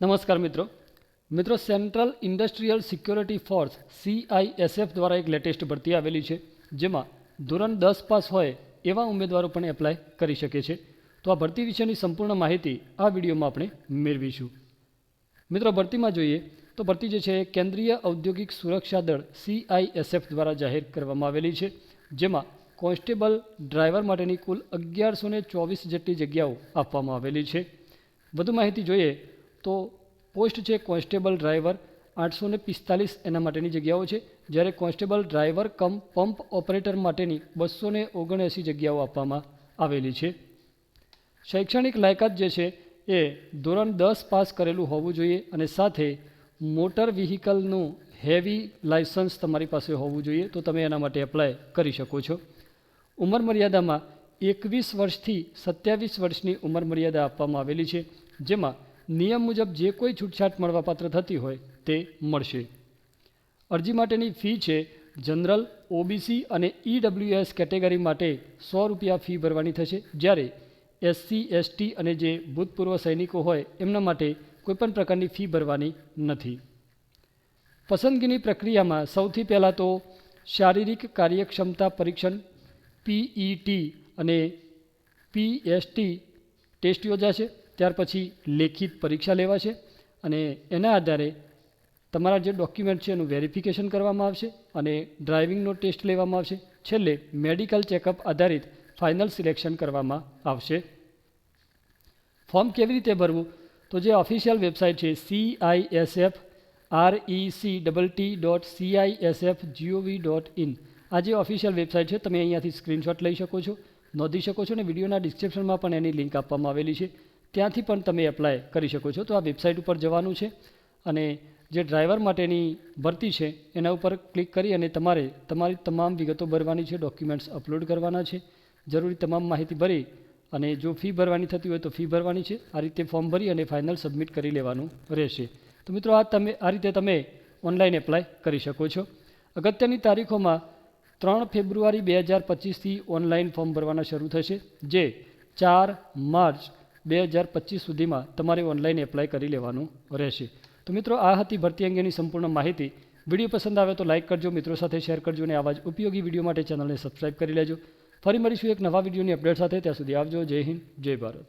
નમસ્કાર મિત્રો central industrial security force CISF દ્વારા એક લેટેસ્ટ ભરતી આવેલી છે, જેમાં ધોરણ 10 પાસ હોય એવા ઉમેદવારો પણ એપ્લાય કરી શકે છે. તો આ ભરતી વિશેની સંપૂર્ણ માહિતી આ વિડીયોમાં આપણે મેળવીશું. મિત્રો ભરતીમાં જોઈએ તો ભરતી જે છે કેન્દ્રીય ઔદ્યોગિક સુરક્ષા દળ CISF દ્વારા જાહેર કરવામાં આવેલી છે, જેમાં કોન્સ્ટેબલ ડ્રાઈવર માટેની કુલ 1124 જેટલી જગ્યાઓ આપવામાં આવેલી છે. વધુ માહિતી જોઈએ તો પોસ્ટ છે કોન્સ્ટેબલ ડ્રાઈવર 845 એના માટેની જગ્યાઓ છે, જ્યારે કોન્સ્ટેબલ ડ્રાઈવર કમ પંપ ઓપરેટર માટેની 279 જગ્યાઓ આપવામાં આવેલી છે. શૈક્ષણિક લાયકાત જે છે એ ધોરણ 10 પાસ કરેલું હોવું જોઈએ અને સાથે મોટર વ્હીકલનું હેવી લાયસન્સ તમારી પાસે હોવું જોઈએ, તો તમે એના માટે એપ્લાય કરી શકો છો. ઉંમર મર્યાદામાં 21 વર્ષથી 27 વર્ષની ઉંમર મર્યાદા આપવામાં આવેલી છે, જેમાં નિયમ મુજબ જે કોઈ છૂટછાટ મળવાપાત્ર થતી હોય તે મળશે. અરજી માટેની ફી છે જનરલ, OBC અને EWS કેટેગરી માટે ₹100 ફી ભરવાની થશે, જ્યારે SC, ST અને જે ભૂતપૂર્વ સૈનિકો હોય એમના માટે કોઈપણ પ્રકારની ફી ભરવાની નથી. પસંદગીની પ્રક્રિયામાં સૌથી પહેલાં તો શારીરિક કાર્યક્ષમતા પરીક્ષણ PET અને PST ટેસ્ટ યોજાશે. ત્યાર પછી લેખિત પરીક્ષા લેવાશે અને એના આધારે તમારા જે ડોક્યુમેન્ટ છે એનું વેરિફિકેશન કરવામાં આવશે અને ડ્રાઇવિંગનો ટેસ્ટ લેવામાં આવશે. છેલ્લે મેડિકલ ચેકઅપ આધારિત ફાઇનલ સિલેક્શન કરવામાં આવશે. ફોર્મ કેવી રીતે ભરવું? તો જે ઓફિશિયલ વેબસાઇટ છે CISFRECTT.CISFGOV.in, આ જે ઓફિશિયલ વેબસાઇટ છે તમે અહીંયાથી સ્ક્રીનશોટ લઈ શકો છો, નોંધી શકો છો અને વિડીયોના ડિસ્ક્રિપ્શનમાં પણ એની લિંક આપવામાં આવેલી છે, ત્યાંથી પણ તમે એપ્લાય કરી શકો છો. તો આ વેબસાઇટ ઉપર જવાનું છે અને જે ડ્રાઈવર માટેની ભરતી છે એના ઉપર ક્લિક કરી અને તમારે તમારી તમામ વિગતો ભરવાની છે, ડોક્યુમેન્ટ્સ અપલોડ કરવાના છે, જરૂરી તમામ માહિતી ભરી અને જો ફી ભરવાની થતી હોય તો ફી ભરવાની છે. આ રીતે ફોર્મ ભરી અને ફાઇનલ સબમિટ કરી લેવાનું રહેશે. તો મિત્રો આ રીતે તમે ઓનલાઈન એપ્લાય કરી શકો છો. અગત્યની તારીખોમાં 3 ફેબ્રુઆરી 2025થી ઓનલાઈન ફોર્મ ભરવાના શરૂ થશે, જે 4 માર્ચ 2025 સુધીમાં તમારે ઓનલાઈન એપ્લાય કરી લેવાનું રહેશે. તો મિત્રો આ હતી ભરતી અંગેની સંપૂર્ણ માહિતી. વિડીયો પસંદ આવે તો લાઇક કરજો, મિત્રો સાથે શેર કરજો અને આવા જ ઉપયોગી વિડીયો માટે ચેનલને સબસ્ક્રાઈબ કરી લેજો. ફરી મળીશું એક નવા વિડીયોની અપડેટ સાથે. ત્યાં સુધી આવજો. જય હિન્દ, જય ભારત.